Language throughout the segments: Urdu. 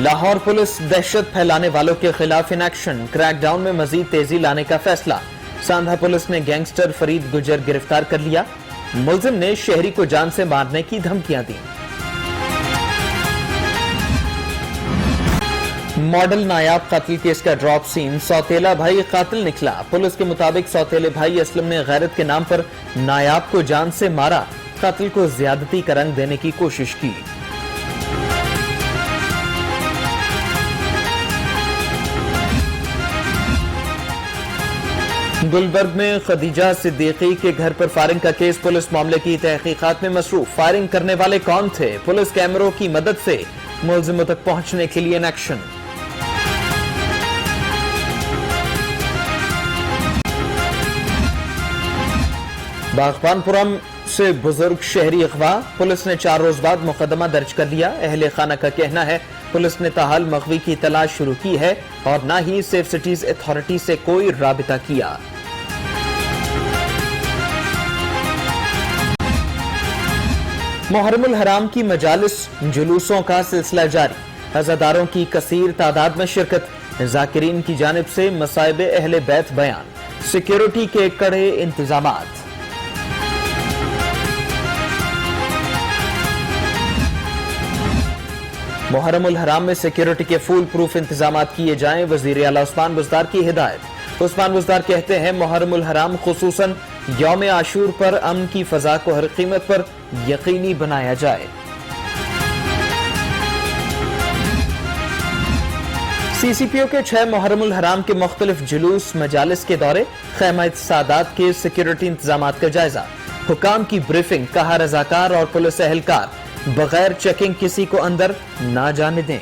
لاہور پولیس دہشت پھیلانے والوں کے خلاف ان ایکشن، کریک ڈاؤن میں مزید تیزی لانے کا فیصلہ۔ ساندھا پولیس نے گینگسٹر فرید گجر گرفتار کر لیا، ملزم نے شہری کو جان سے مارنے کی دھمکیاں دیں۔ ماڈل نایاب قتل کیس کا ڈراپ سین، سوتیلا بھائی قاتل نکلا۔ پولیس کے مطابق سوتیلے بھائی اسلم نے غیرت کے نام پر نایاب کو جان سے مارا، قتل کو زیادتی کا رنگ دینے کی کوشش کی۔ گلبرگ میں خدیجہ صدیقی کے گھر پر فائرنگ کا کیس، پولیس معاملے کی تحقیقات میں مصروف۔ فائرنگ کرنے والے کون تھے؟ پولیس کیمروں کی مدد سے ملزموں تک پہنچنے کے لیے ان ایکشن۔ باغبان پورم سے بزرگ شہری اغوا، پولیس نے 4 روز بعد مقدمہ درج کر لیا۔ اہل خانہ کا کہنا ہے پولیس نے تاحال مغوی کی تلاش شروع کی ہے اور نہ ہی سیف سٹیز اتھارٹی سے کوئی رابطہ کیا۔ محرم الحرام کی مجالس جلوسوں کا سلسلہ جاری، عزاداروں کی کثیر تعداد میں شرکت، ذاکرین کی جانب سے مصائب اہل بیت بیان، سیکیورٹی کے کڑے انتظامات۔ محرم الحرام میں سیکیورٹی کے فول پروف انتظامات کیے جائیں، وزیر اعلیٰ عثمان بزدار کی ہدایت۔ عثمان بزدار کہتے ہیں محرم الحرام خصوصاً یوم عاشور پر امن کی فضا کو ہر قیمت پر یقینی بنایا جائے۔ سی سی پی او کے 6 محرم الحرام کے مختلف جلوس مجالس کے دورے، خیمہ سادات کے سیکیورٹی انتظامات کا جائزہ، حکام کی بریفنگ، کہا رضاکار اور پولیس اہلکار بغیر چیکنگ کسی کو اندر نہ جانے دیں۔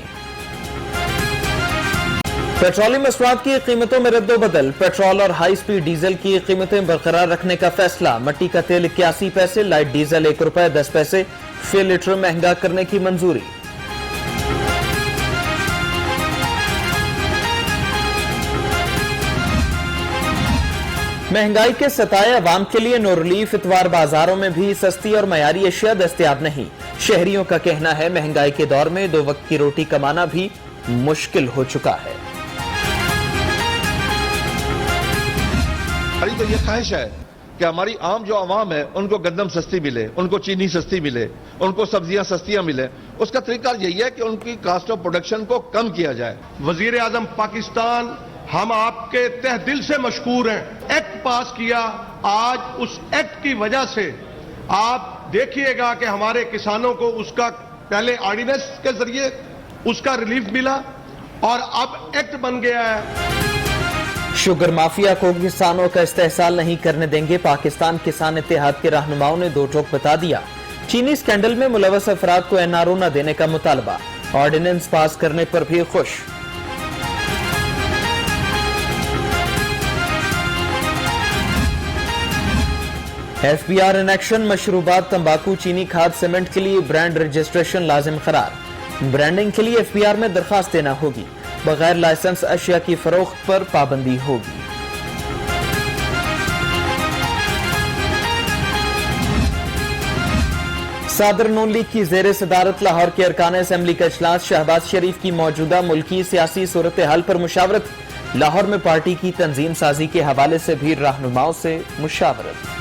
پیٹرولیم مصنوعات کی قیمتوں میں رد و بدل، پیٹرول اور ہائی سپیڈ ڈیزل کی قیمتیں برقرار رکھنے کا فیصلہ۔ مٹی کا تیل 81 پیسے، لائٹ ڈیزل 1 روپے 10 پیسے فی لیٹر مہنگا کرنے کی منظوری۔ مہنگائی کے ستائے عوام کے لیے نو ریلیف، اتوار بازاروں میں بھی سستی اور معیاری اشیاء دستیاب نہیں۔ شہریوں کا کہنا ہے مہنگائی کے دور میں 2 وقت کی روٹی کمانا بھی مشکل ہو چکا ہے۔ ہماری تو یہ خواہش ہے کہ ہماری عام جو عوام ہے ان کو گندم سستی ملے، ان کو چینی سستی ملے، ان کو سبزیاں سستیاں ملے۔ اس کا طریقہ یہی ہے کہ ان کی کاسٹ آف پروڈکشن کو کم کیا جائے۔ وزیر اعظم پاکستان، ہم آپ کے تہ دل سے مشکور ہیں۔ ایکٹ پاس کیا، آج اس ایکٹ کی وجہ سے آپ دیکھیے گا کہ ہمارے کسانوں کو اس کا پہلے آرڈیننس کے ذریعے اس کا ریلیف ملا اور اب ایکٹ بن گیا ہے۔ شوگر مافیا کو کسانوں کا استحصال نہیں کرنے دیں گے، پاکستان کسان اتحاد کے رہنماؤں نے 2 ٹوک بتا دیا۔ چینی سکینڈل میں ملوث افراد کو این آر او نہ دینے کا مطالبہ، آرڈیننس پاس کرنے پر بھی خوش۔ F B R in action, مشروبات، تمباکو، چینی، کھاد، سیمنٹ کے لیے برانڈ رجسٹریشن لازم قرار۔ برانڈنگ کے لیے ایف بی آر میں درخواست دینا ہوگی، بغیر لائسنس اشیاء کی فروخت پر پابندی ہوگی۔ صدر نون لیگ کی زیر صدارت لاہور کے ارکان اسمبلی کا اجلاس، شہباز شریف کی موجودہ ملکی سیاسی صورتحال پر مشاورت، لاہور میں پارٹی کی تنظیم سازی کے حوالے سے بھی رہنماؤں سے مشاورت۔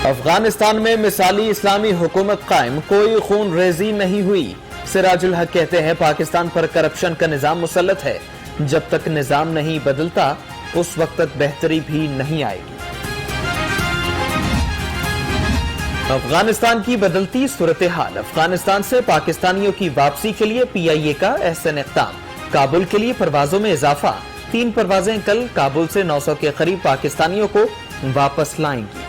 افغانستان میں مثالی اسلامی حکومت قائم، کوئی خون ریزی نہیں ہوئی۔ سراج الحق کہتے ہیں پاکستان پر کرپشن کا نظام مسلط ہے، جب تک نظام نہیں بدلتا اس وقت تک بہتری بھی نہیں آئے گی۔ افغانستان کی بدلتی صورتحال، افغانستان سے پاکستانیوں کی واپسی کے لیے پی آئی اے کا احسن اقدام، کابل کے لیے پروازوں میں اضافہ، 3 پروازیں کل کابل سے 900 کے قریب پاکستانیوں کو واپس لائیں گی۔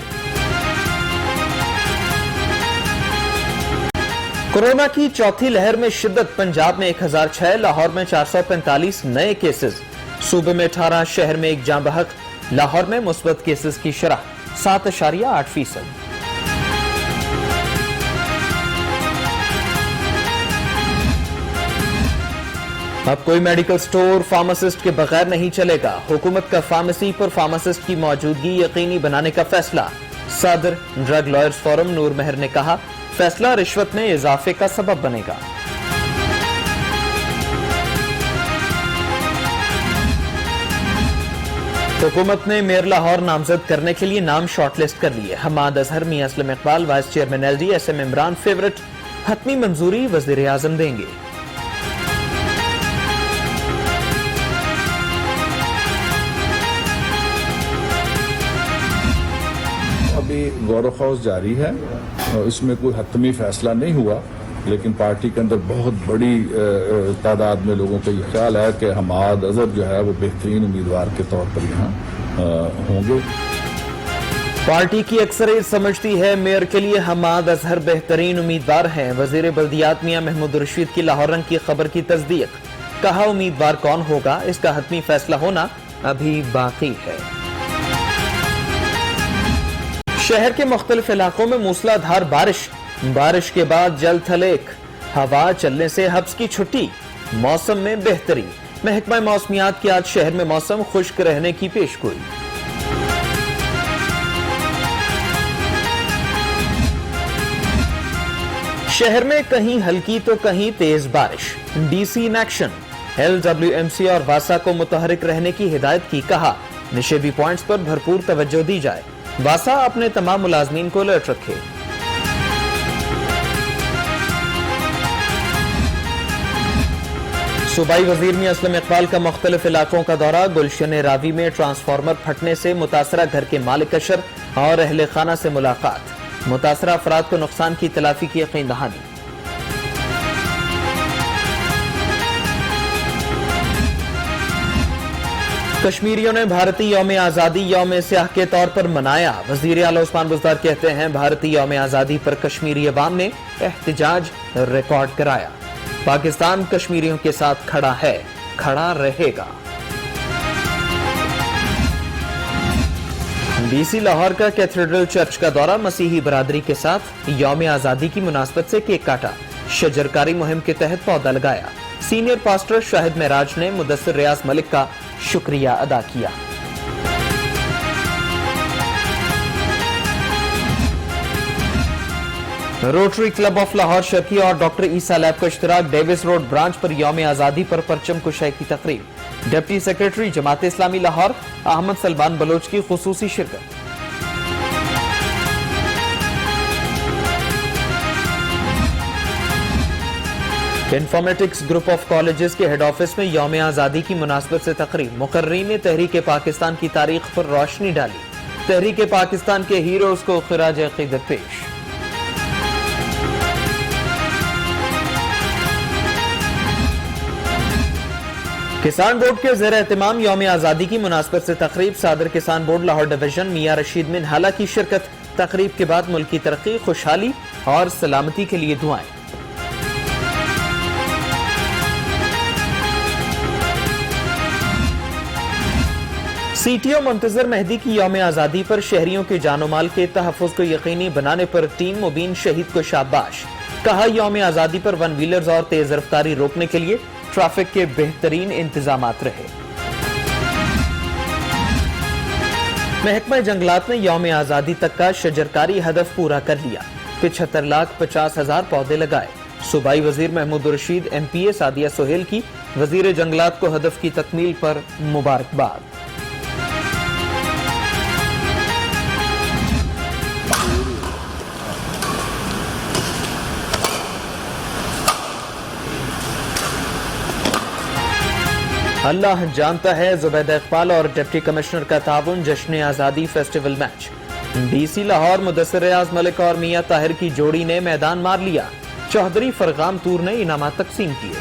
کورونا کی چوتھی لہر میں شدت، پنجاب میں 1006، لاہور میں 445 نئے کیسز، صوبے میں 18، شہر میں 1 جاں بحق، لاہور میں مثبت کیسز کی شرح 7.8%۔ اب کوئی میڈیکل سٹور فارماسسٹ کے بغیر نہیں چلے گا، حکومت کا فارمیسی پر فارماسسٹ کی موجودگی یقینی بنانے کا فیصلہ، صدر ڈرگ لائرز فورم نور مہر نے کہا فیصلہ رشوت میں اضافے کا سبب بنے گا۔ حکومت نے میئر لاہور نامزد کرنے کے لیے نام شارٹ لسٹ کر لیے۔ Hammad Azhar, Mian Aslam Iqbal vice chairman L D, S M Imran favourite, حتمی منظوری وزیر اعظم دیں گے۔ ابھی غور و خوض جاری ہے، اس میں کوئی حتمی فیصلہ نہیں ہوا، لیکن پارٹی کے اندر بہت بڑی تعداد میں لوگوں کا یہ خیال ہے کہ حماد اظہر جو ہے وہ بہترین امیدوار کے طور پر یہاں ہوں گے۔ پارٹی کی اکثریت سمجھتی ہے میئر کے لیے حماد اظہر بہترین امیدوار ہیں۔ وزیر بلدیات میاں محمود رشید کی لاہور رنگ کی خبر کی تصدیق، کہا امیدوار کون ہوگا اس کا حتمی فیصلہ ہونا ابھی باقی ہے۔ شہر کے مختلف علاقوں میں موسلا دھار بارش کے بعد جل تھل ایک، ہوا چلنے سے حبس کی چھٹی، موسم میں بہتری۔ محکمہ موسمیات کی آج شہر میں موسم خشک رہنے کی پیشگوئی۔ شہر میں کہیں ہلکی تو کہیں تیز بارش، D C in action, L W M C اور واسا کو متحرک رہنے کی ہدایت کی، کہا نشیبی پوائنٹس پر بھرپور توجہ دی جائے، واسا اپنے تمام ملازمین کو الرٹ رکھے۔ صوبائی وزیر میاں اسلم اقبال کا مختلف علاقوں کا دورہ، گلشن راوی میں ٹرانسفارمر پھٹنے سے متاثرہ گھر کے مالک اشر اور اہل خانہ سے ملاقات، متاثرہ افراد کو نقصان کی تلافی کی یقین دہانی۔ کشمیریوں نے بھارتی یوم آزادی یوم سیاہ کے طور پر منایا، وزیر اعلیٰ عثمان بزدار کہتے ہیں بھارتی یوم آزادی پر کشمیری عوام نے احتجاج ریکارڈ کرایا، پاکستان کشمیریوں کے ساتھ کھڑا ہے، کھڑا رہے گا۔ ڈی سی لاہور کا کیتھیڈرل چرچ کا دورہ، مسیحی برادری کے ساتھ یوم آزادی کی مناسبت سے کیک کاٹا، شجرکاری مہم کے تحت پودا لگایا، سینئر پاسٹر شاہد معراج نے مدثر ریاض ملک کا شکریہ ادا کیا۔ روٹری کلب آف لاہور شرکی اور ڈاکٹر عیسیٰ لیب کا اشتراک، ڈیوس روڈ برانچ پر یوم آزادی پر پرچم کشائی کی تقریب، ڈپٹی سیکریٹری جماعت اسلامی لاہور احمد سلمان بلوچ کی خصوصی شرکت۔ انفارمیٹکس گروپ آف کالجز کے ہیڈ آفس میں یوم آزادی کی مناسبت سے تقریب، مقررین نے تحریک پاکستان کی تاریخ پر روشنی ڈالی، تحریک پاکستان کے ہیروز کو خراج عقیدت پیش۔ کسان بورڈ کے زیر اہتمام یوم آزادی کی مناسبت سے تقریب، صدر کسان بورڈ لاہور ڈویژن میاں رشید منہالہ کی شرکت، تقریب کے بعد ملکی ترقی، خوشحالی اور سلامتی کے لیے دعائیں۔ سی ٹی او منتظر مہدی کی یوم آزادی پر شہریوں کے جان و مال کے تحفظ کو یقینی بنانے پر ٹیم مبین شہید کو شاباش، کہا یوم آزادی پر ون ویلرز اور تیز رفتاری روکنے کے لیے ٹریفک کے بہترین انتظامات رہے۔ محکمہ جنگلات نے یوم آزادی تک کا شجرکاری ہدف پورا کر لیا، 75,50,000 پودے لگائے، صوبائی وزیر محمود رشید ایم پی اے سعدیہ سہیل کی وزیر جنگلات کو ہدف کی تکمیل پر مبارکباد۔ اللہ جانتا ہے، زبیدہ اقبال اور ڈپٹی کمشنر کا تعاون، جشن آزادی festival match, D C Lahore Mudassar Riaz Malik اور میاں طاہر کی جوڑی نے میدان مار لیا، چوہدری فرغام تور نے انعامات تقسیم کیے۔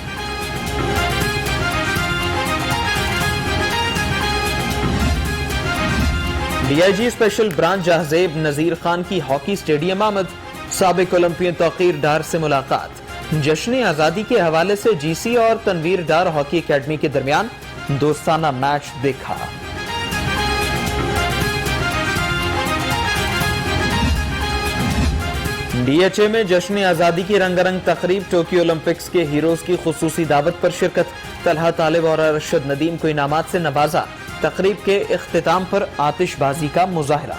D I G special branch Jahanzeb Nazir Khan کی ہاکی سٹیڈیم آمد، سابق اولمپئن توقیر ڈار سے ملاقات، جشن آزادی کے حوالے سے جی سی اور تنویر ڈار ہاکی اکیڈمی کے درمیان دوستانہ میچ دیکھا۔ ڈی ایچ اے میں جشن آزادی کی رنگا رنگ تقریب، ٹوکیو اولمپکس کے ہیروز کی خصوصی دعوت پر شرکت، طلحہ طالب اور ارشد ندیم کو انعامات سے نوازا، تقریب کے اختتام پر آتش بازی کا مظاہرہ۔